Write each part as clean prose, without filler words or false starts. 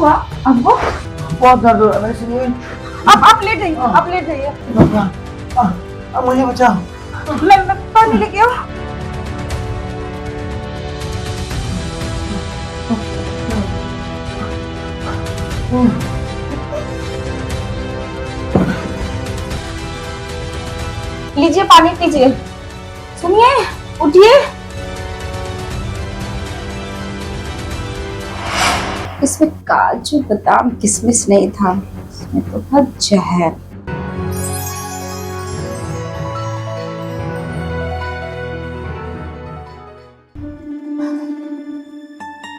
हुआ आपको? बहुत दर्द हो रहा है मेरे शरीर। आप लेट जाइए, आप लेट जाइए। मुझे बचा। मैं पानी लेके आओ। लीजिए पानी पीजिए। सुनिए, उठिए। इसमें काजू बादाम किशमिश नहीं था, इसमें तो था जहर।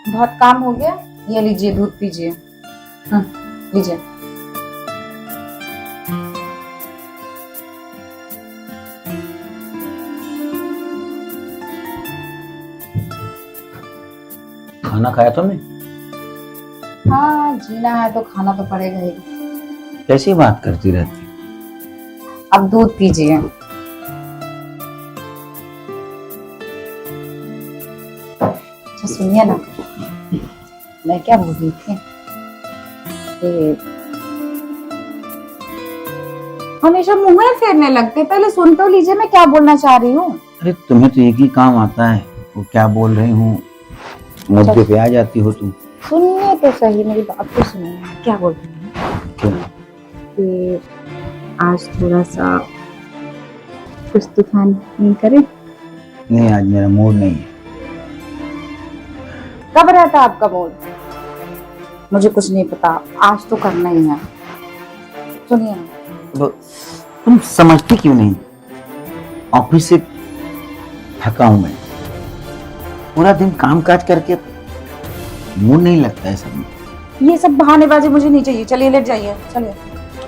बहुत काम हो गया, ये लीजिए दूध पीजिए। लीजिए। खाना खाया तुमने? हाँ, जीना है तो खाना तो पड़ेगा ही। कैसी बात करती रहती? अब दूध पीजिए। अच्छा सुनिए ना, मैं क्या बोल रही थी कि हमेशा मुंह में फेरने लगते, पहले सुन तो लीजिए मैं क्या बोलना चाह रही हूँ। अरे तुम्हें तो एक ही काम आता है, वो क्या बोल रही हूँ मुद्दे पे आ जाती हो तुम। सुनिए तो सही, मेरी बात तो सुनिए। क्या बोल रही हूँ क्यों? कि आज थोड़ा सा कुछ तूफान करें। नहीं, आज मेरा मूड नहीं है। कब रहता आपका मूड? मुझे कुछ नहीं पता, आज तो करना ही है। सुनिए ना। तो तुम समझती क्यों नहीं? ऑफिस से थका हूं मैं, पूरा दिन काम काज करके मूड नहीं लगता है सब में। ये सब बहानेबाजी मुझे नहीं चाहिए, चलिए लेट जाइए, चलिए।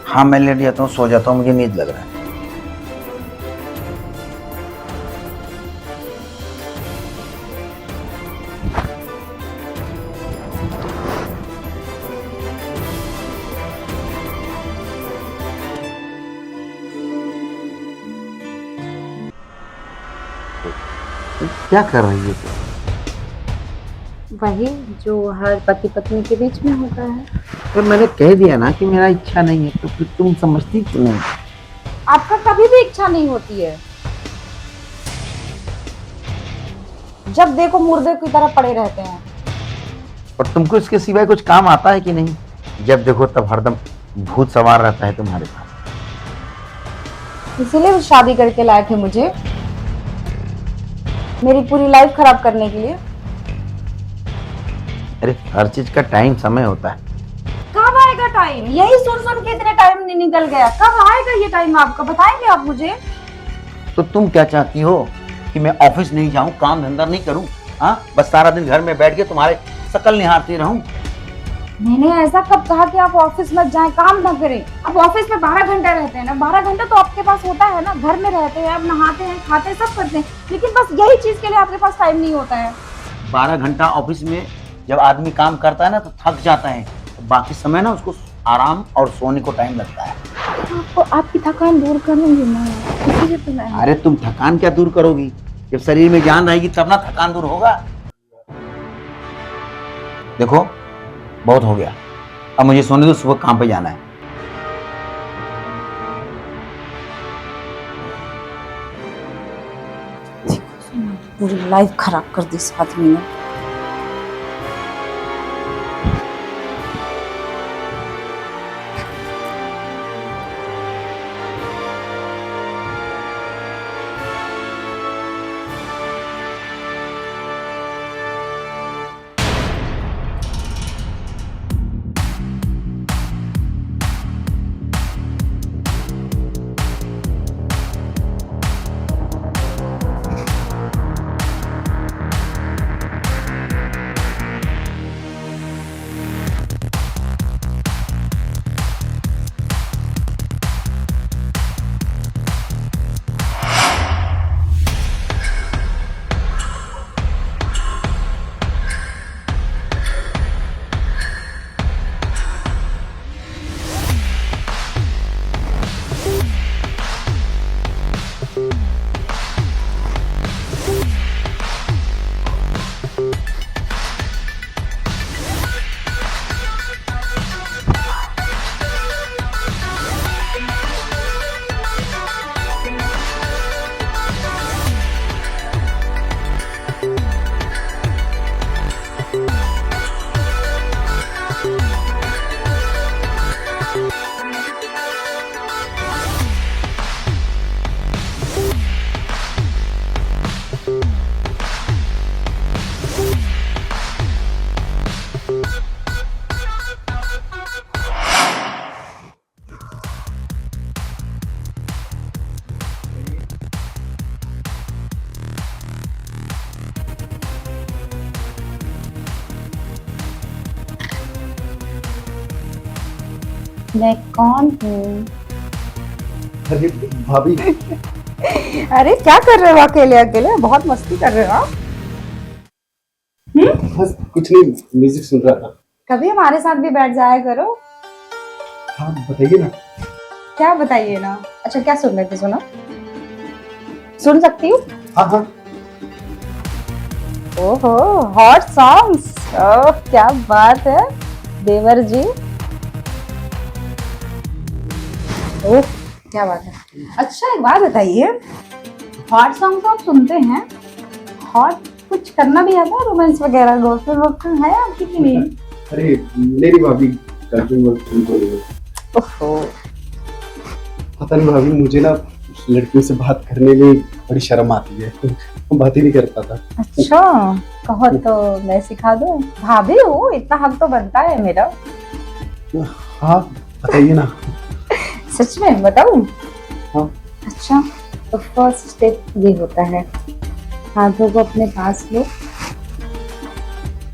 हाँ मैं लेट जाता हूँ, सो जाता हूँ, मुझे नींद लग रहा है। क्या कर रही है तू? वही जो हर पति पत्नी के बीच में होता है। तो मैंने कह दिया ना कि मेरा इच्छा नहीं है, तो फिर तुम समझती क्यों नहीं? आपका कभी भी इच्छा नहीं होती है, जब देखो मुर्दे की तरह पड़े रहते हैं। और तुमको इसके सिवाय कुछ काम आता है कि नहीं? जब देखो तब हरदम भूत सवार रहता है तुम्हारे पास। इसीलिए शादी करके लाए थे मुझे, मेरी पूरी लाइफ खराब करने के लिए। अरे हर चीज का टाइम समय होता है। कब आएगा टाइम? यही सुन सुन के इतने टाइम नहीं निकल गया, कब आएगा ये टाइम आपका? बताएंगे आप मुझे? तो तुम क्या चाहती हो कि मैं ऑफिस नहीं जाऊं, काम धंधा नहीं करूं? हाँ, बस सारा दिन घर में बैठ के तुम्हारे शकल निहारती रहूं? मैंने ऐसा कब कहा कि आप ऑफिस मत जाएं, काम ना करें? आप ऑफिस में 12 घंटा रहते हैं ना, 12 घंटा तो आपके पास होता है ना, घर में रहते हैं, आप नहाते हैं, खाते हैं, सब करते हैं, लेकिन बस यही चीज के लिए आपके पास टाइम नहीं होता है। 12 घंटा ऑफिस में जब आदमी काम करता है ना तो थक जाता है, तो बाकी समय ना उसको आराम और सोने को टाइम लगता है। आपको आपकी थकान दूर करूंगी मैं, इसीलिए तो मैं। अरे तुम थकान क्या दूर करोगी? जब शरीर में जान रहेगी तब ना थकान दूर होगा। देखो बहुत हो गया, अब मुझे सोने दो, सुबह काम पे जाना है। पूरी लाइफ खराब कर दी इस आदमी ने। मैं कौन हूँ? अरे भाभी, अरे क्या कर रहे हो अकेले अकेले? बहुत मस्ती कर रहे हो आप। बस कुछ नहीं, म्यूजिक सुन रहा था। कभी हमारे साथ भी बैठ जाया करो। हाँ बताइए ना। क्या बताइए ना? अच्छा क्या सुन रहे थे? सुनो, सुन सकती हूँ? हाँ हाँ। ओहो, हॉट सॉन्ग्स। ओह क्या बात है देवर जी। ओह क्या बात है। अच्छा एक बात बताइए, हॉट सॉन्ग तो आप सुनते हैं, हॉट कुछ करना भी आता है? रोमांस वगैरह गर्लफ्रेंड वर्लफ्रेंड है आपकी कि नहीं? अरे मेरी भाभी गर्लफ्रेंड वर्लफ्रेंड तो नहीं है। ओहो, पता नहीं भाभी, मुझे ना लड़कियों से बात करने में बड़ी शर्म आती है। मैं बात ही नहीं कर पाता। अच्छा कहो तो मैं सिखा दूं? भाभी हूँ, इतना हक तो बनता है मेरा। हाँ बताइए ना। सच में बताऊं? हाँ। अच्छा तो फर्स्ट स्टेप ये होता है, हाथों को अपने पास लो,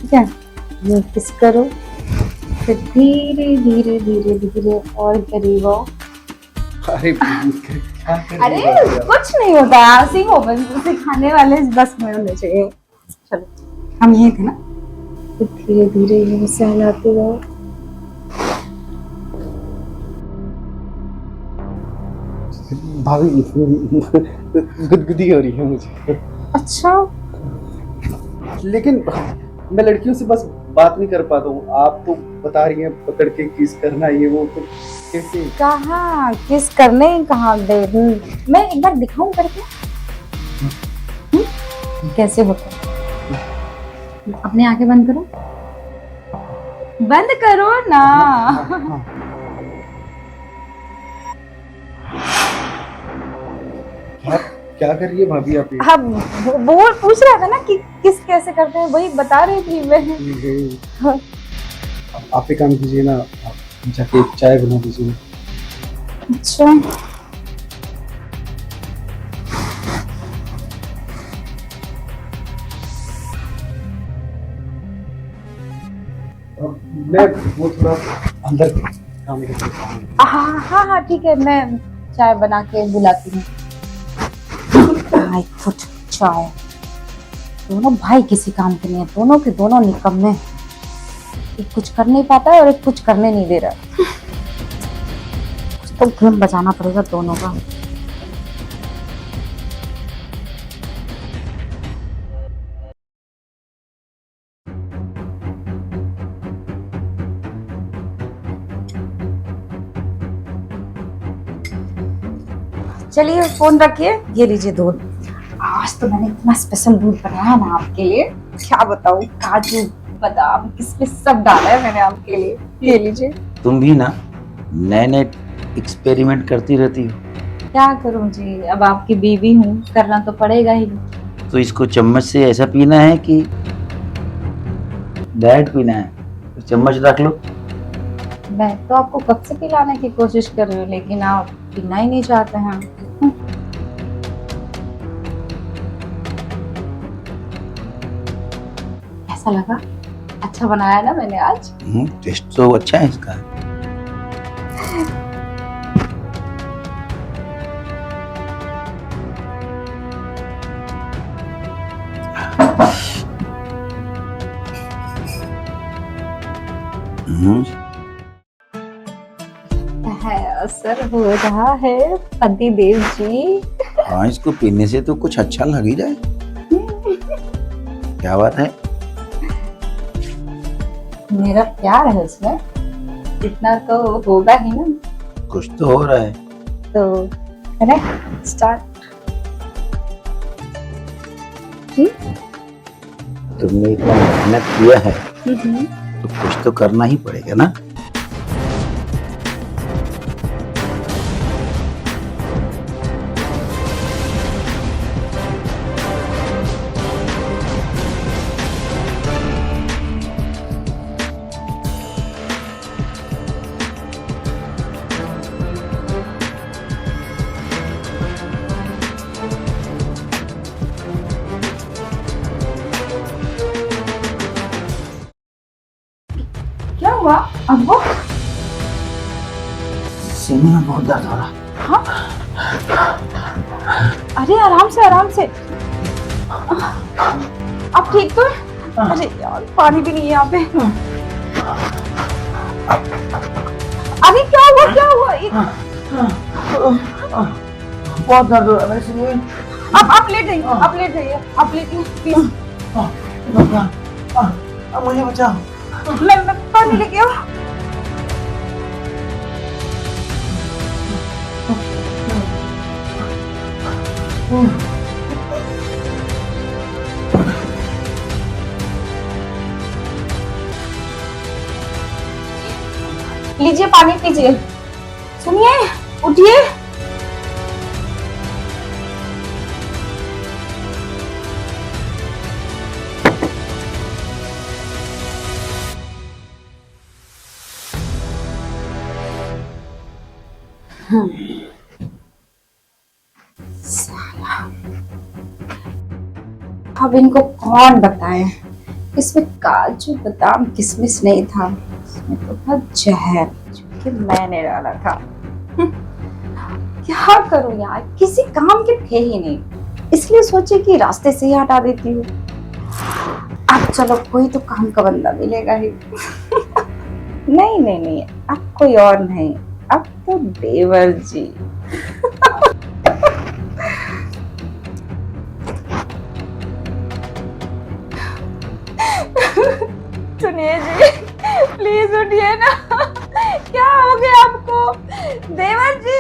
ठीक है, ये किस करो, फिर धीरे धीरे धीरे धीरे और करीब आओ। अरे क्या कर अरे रही हो आप? कुछ नहीं होता है, सीखो बस, सिखाने वाले बस में होने चाहिए। चलो हम ये थे ना, फिर धीरे धीरे ये सहलाते रहो। भाभी गुदगुदी हो रही है मुझे। अच्छा लेकिन मैं लड़कियों से बस बात नहीं कर पाता हूँ। आप तो बता रही हैं पकड़ के किस करना, ये वो, तो कैसे? कहाँ किस करने, कहाँ दे मैं एक बार दिखाऊं करके? कैसे होता है? अपनी आंखें बंद करो, बंद करो ना। क्या क्या कर रही है भाभी आप? अब वो पूछ रहा था ना कि किस कैसे करते हैं, वही बता रही थी मैं। आप एक काम कीजिए ना, आप जाके एक चाय बना दीजिए। अच्छा मैं वो थोड़ा अंदर काम करता हूँ। हाँ हाँ हाँ ठीक है, मैं चाय बना के बुलाती हूँ। भाई कुछ चाय, दोनों भाई किसी काम के नहीं है, दोनों के दोनों निकम्मे हैं। एक कुछ कर नहीं पाता है और एक कुछ करने नहीं दे रहा। कुछ तो गेम बजाना पड़ेगा दोनों का। चलिए फोन रखिए, ये लीजिए दूध। आज तो मैंने इतना स्पेशल दूध बनाया ना आपके लिए, क्या बताऊं, काजू बादाम किसमें सब डाला है मैंने आपके लिए। ये लीजिए। तुम भी ना नए नए एक्सपेरिमेंट करती रहती हो। क्या करूं जी, अब आपकी बीवी हूँ, करना तो पड़ेगा ही। तो इसको चम्मच से ऐसा पीना है कि डायरेक्ट पीना है? तो चम्मच रख लो। मैं तो आपको कब से पिलाने की कोशिश कर रही हूँ, लेकिन आप पीना ही नहीं चाहते हैं। कैसा लगा? अच्छा बनाया ना मैंने आज? टेस्ट तो अच्छा है इसका। है असर हो रहा है पति देव जी। हाँ, इसको पीने से तो कुछ अच्छा लग ही जाए। क्या बात है? मेरा प्यार है उसमें, इतना तो होगा ही ना। कुछ तो हो रहा है। तो करें स्टार्ट। तुमने इतना मेहनत किया है तो कुछ तो करना ही पड़ेगा ना। क्या हुआ? अब सीने में बहुत दर्द हो रहा। हाँ? अरे आराम से आराम से। आप ठीक तो है? अरे यार पानी भी नहीं है यहाँ पे। अरे क्या हुआ क्या हुआ? बहुत दर्द हो रहा है मेरे सीने में। आप लेट जाइए, आप लेट जाइए, आप लेट जाइए प्लीज। मुझे बचाओ। मैं पानी लेके आओ। लीजिए पानी पीजिए। सुनिए उठिए। अब इनको कौन बताए, इसमें काजू बादाम किशमिश नहीं था, इसमें तो था जहर जो कि मैंने डाला था। क्या करूं यार, किसी काम के थे ही नहीं, इसलिए सोचे कि रास्ते से ही हटा देती हूँ। अब चलो कोई तो काम का बंदा मिलेगा ही। नहीं नहीं नहीं, अब कोई और नहीं, अब तो देवर जी। सुनिए जी, प्लीज उठिए ना। क्या हो गया आपको देवर जी?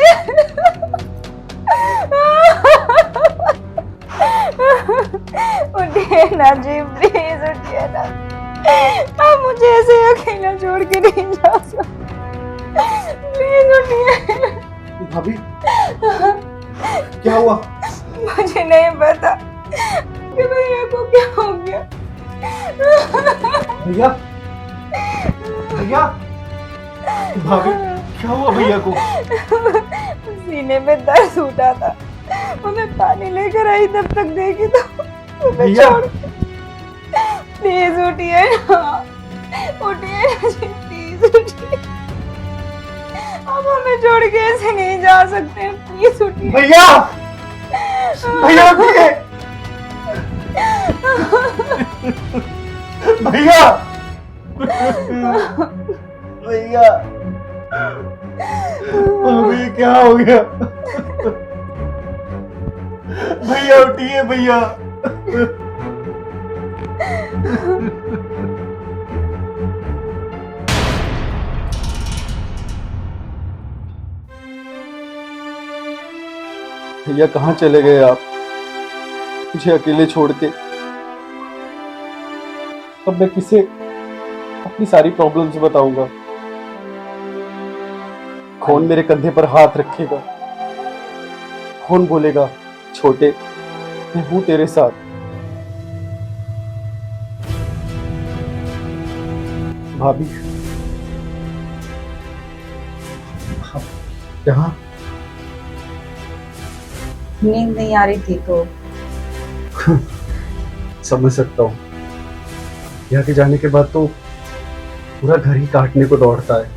उठिए ना जी, प्लीज उठिए ना। आप मुझे ऐसे अकेला छोड़ के नहीं जा सकते, प्लीज उठिए। भाभी क्या हुआ? मुझे नहीं पता कि भैया को क्या हो गया। भैया भैया भाभी क्या हुआ भैया को? सीने में दर्द उठा था, मैं पानी लेकर आई, तब तक देखी तो भैया प्लीज उठिए ना, उठिए ना जी, प्लीज उठिए। अब हमें छोड़ के ऐसे नहीं जा सकते, प्लीज उठिए। भैया भैया उठिए। भैया भैया भाभी क्या हो गया? भैया उठिए भैया। भैया कहाँ चले गए आप, मुझे अकेले छोड़ के? अब मैं किसे अपनी सारी प्रॉब्लम्स बताऊंगा? कौन मेरे कंधे पर हाथ रखेगा? कौन बोलेगा छोटे मैं हूं तेरे साथ? भाभी यहाँ नींद नहीं आ रही थी तो समझ सकता हूँ, यहाँ के जाने के बाद तो पूरा घर ही काटने को दौड़ता है।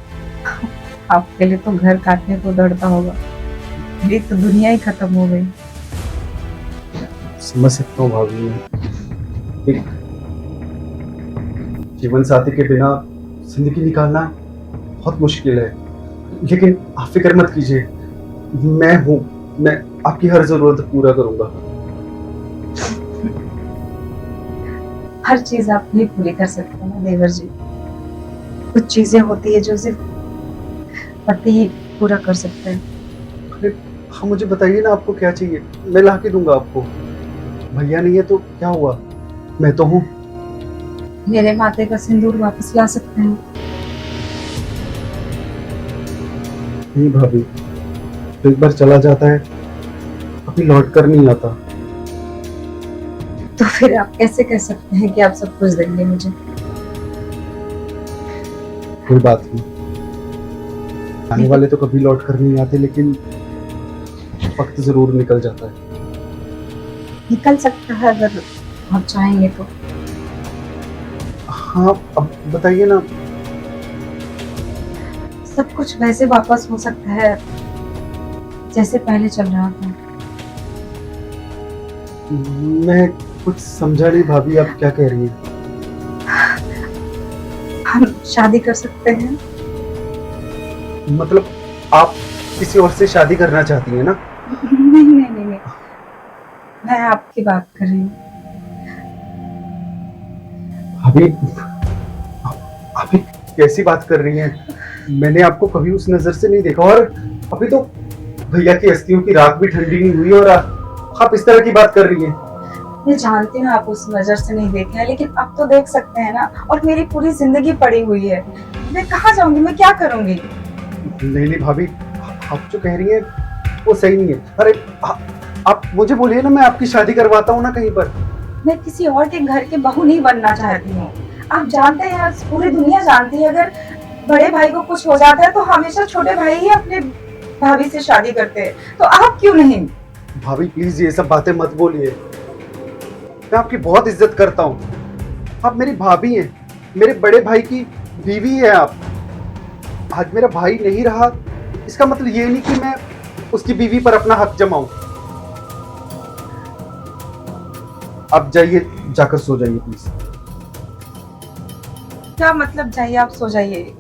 आपके लिए तो घर काटने को दौड़ता होगा, मेरी तो दुनिया ही खत्म हो गई। समझ सकता हूँ भाभी, एक जीवन साथी के बिना जिंदगी निकालना बहुत मुश्किल है, लेकिन आप फिक्र मत कीजिए, मैं हूँ, मैं आपकी हर जरूरत पूरा करूंगा। हर चीज आप नहीं पूरी कर सकते ना देवर जी, कुछ चीजें होती है जो सिर्फ पति ही पूरा कर सकते हैं। अरे हाँ, मुझे बताइए ना आपको क्या चाहिए, मैं ला के दूंगा आपको। भैया नहीं है तो क्या हुआ, मैं तो हूँ। मेरे माथे का सिंदूर वापस ला सकते हैं? नहीं भाभी, तो एक बार चला जाता है अभी लौट कर नहीं आता। तो फिर आप कैसे कह सकते हैं कि आप सब कुछ देंगे मुझे? कोई बात नहीं, आने वाले तो कभी लौट कर नहीं आते, लेकिन वक्त जरूर निकल जाता है। निकल सकता है अगर आप चाहेंगे तो। हाँ अब बताइए ना। सब कुछ वैसे वापस हो सकता है जैसे पहले चल रहा था। मैं कुछ समझा नहीं भाभी, आप क्या कह रही हैं? हम शादी कर सकते हैं। मतलब आप किसी और से शादी करना चाहती हैं ना? नहीं नहीं नहीं नहीं, मैं आपकी बात कर रही हूँ। भाभी आप ये कैसी बात कर रही हैं? मैंने आपको कभी उस नजर से नहीं देखा, और अभी तो भैया की अस्थियों की राख भी ठंडी नहीं हुई और आप इस तरह की बात कर रही हैं। मैं जानती हूँ आप उस नजर से नहीं देखे हैं, लेकिन अब तो देख सकते हैं ना। और मेरी पूरी जिंदगी पड़ी हुई है, मैं कहाँ जाऊंगी, मैं क्या करूंगी? नहीं नहीं भाभी, आप जो कह रही हैं वो सही नहीं है। अरे आप मुझे बोलिए ना, मैं आपकी शादी करवाता हूँ ना कहीं पर। मैं किसी और के घर की बहू नहीं बनना चाहती हूँ। आप जानते हैं, पूरी दुनिया जानती है, अगर बड़े भाई को कुछ हो जाता है तो हमेशा छोटे भाई ही अपने भाभी से शादी करते हैं, तो आप क्यों नहीं? भाभी प्लीज ये सब बातें मत बोलिए, मैं आपकी बहुत इज्जत करता हूँ। आप मेरी भाभी हैं, मेरे बड़े भाई की बीवी है आप। आज मेरा भाई नहीं रहा, इसका मतलब ये नहीं कि मैं उसकी बीवी पर अपना हक जमाऊं। आप जाइए, जाकर सो जाइए प्लीज। क्या मतलब जाइए, आप सो जाइए?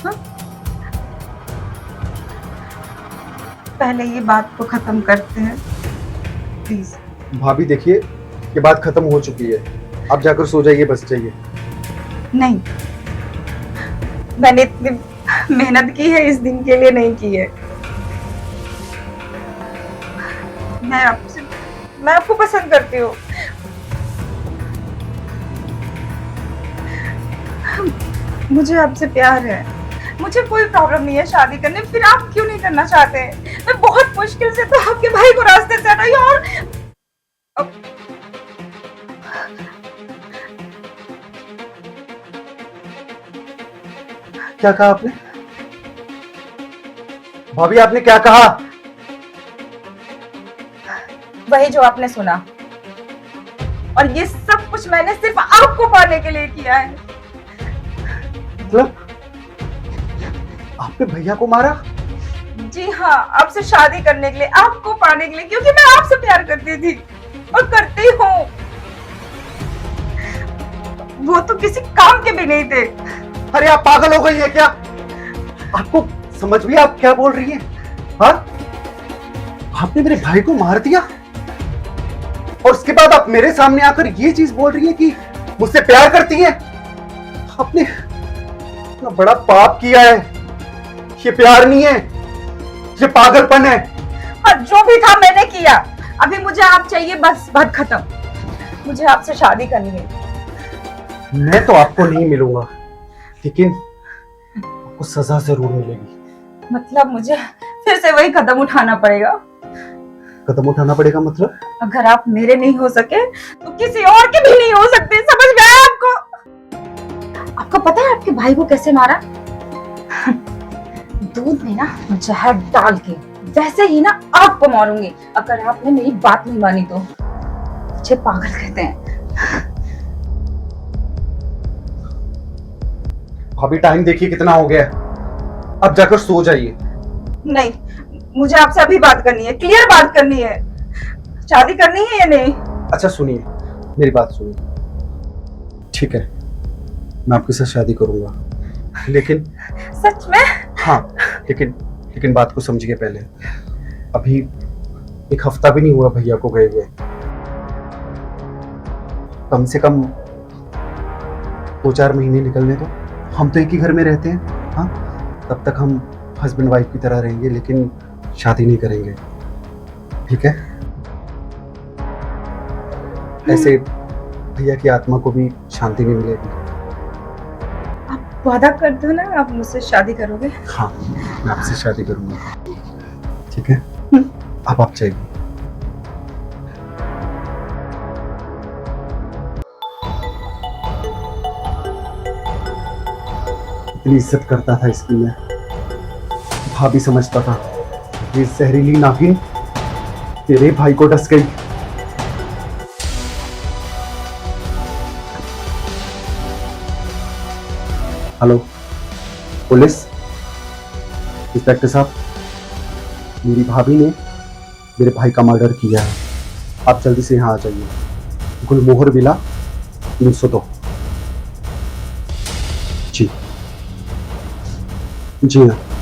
हाँ? पहले ये बात को खत्म करते हैं प्लीज। भाभी देखिए, ये बात खत्म हो चुकी है, आप जाकर सो जाइए, बस जाइए। नहीं, मैंने इतनी मेहनत की है इस दिन के लिए नहीं की है। मैं आपको पसंद करती हूँ। मुझे आपसे प्यार है, मुझे कोई प्रॉब्लम नहीं है शादी करने। फिर आप क्यों नहीं करना चाहते? मैं बहुत मुश्किल से तो आपके भाई को रास्ते से हटाई, और क्या कहा आपने? भाभी आपने क्या कहा? वही जो आपने सुना। और ये सब कुछ मैंने सिर्फ आपको पाने के लिए किया है। मतलब आपने भैया को मारा? जी हाँ, आपसे शादी करने के लिए, आपको पाने के लिए, क्योंकि मैं आपसे प्यार करती थी और करती हूँ। वो तो किसी काम के भी नहीं थे। अरे आप पागल हो गई हैं क्या? आपको समझ भी, आप क्या बोल रही हैं? हाँ, आपने मेरे भाई को मार दिया और उसके बाद आप मेरे सामने आकर ये चीज बोल रही हैं कि मुझसे प्यार करती हैं? आपने इतना बड़ा पाप किया है। ये प्यार नहीं है, ये पागलपन है। और जो भी था मैंने किया। अभी मुझे आप चाहिए, बस बात खत्म। मुझे आपसे शादी करनी है। मैं तो आपको नहीं मिलूंगा, लेकिन आपको सजा जरूर मिलेगी। मतलब मुझे फिर से वही कदम उठाना पड़ेगा? कदम उठाना पड़ेगा मतलब? अगर आप मेरे नहीं हो सके तो किसी और के भी नहीं हो सकते। समझ में आया आपको? आपको पता है आपके भाई को कैसे मारा? दूध में ना जहर डाल के, वैसे ही ना आपको मारूंगी अगर आपने मेरी बात नहीं मानी तो। मुझे पागल कहते हैं। अभी टाइम देखिए कितना हो गया, अब जाकर सो जाइए। नहीं, मुझे आपसे अभी बात करनी है, क्लियर बात करनी है। शादी करनी है या नहीं? अच्छा सुनिए, मेरी बात सुनिए। ठीक है, मैं आपके साथ शादी करूंगा, लेकिन सच में? हाँ, लेकिन बात को समझिए पहले। अभी एक हफ्ता भी नहीं हुआ भैया को गए हुए। कम से कम 2-4 महीने निकलने दो। हम तो एक ही घर में रहते हैं। हाँ, तब तक हम हस्बैंड वाइफ की तरह रहेंगे, लेकिन शादी नहीं करेंगे, ठीक है? ऐसे भैया की आत्मा को भी शांति नहीं मिलेगी। आप वादा करते हो ना आप मुझसे शादी करोगे? हाँ, मैं आपसे शादी करूंगा, ठीक है? अब आप चाहिए। इतनी इज्जत करता था इसकी मैं, भाभी समझता था। ये जहरीली नागिन तेरे भाई को डस गई। हेलो, पुलिस, इंस्पेक्टर साहब, मेरी भाभी ने मेरे भाई का मर्डर किया है। आप जल्दी से यहाँ आ जाइए। गुलमोहर विला 302। जी जी हाँ।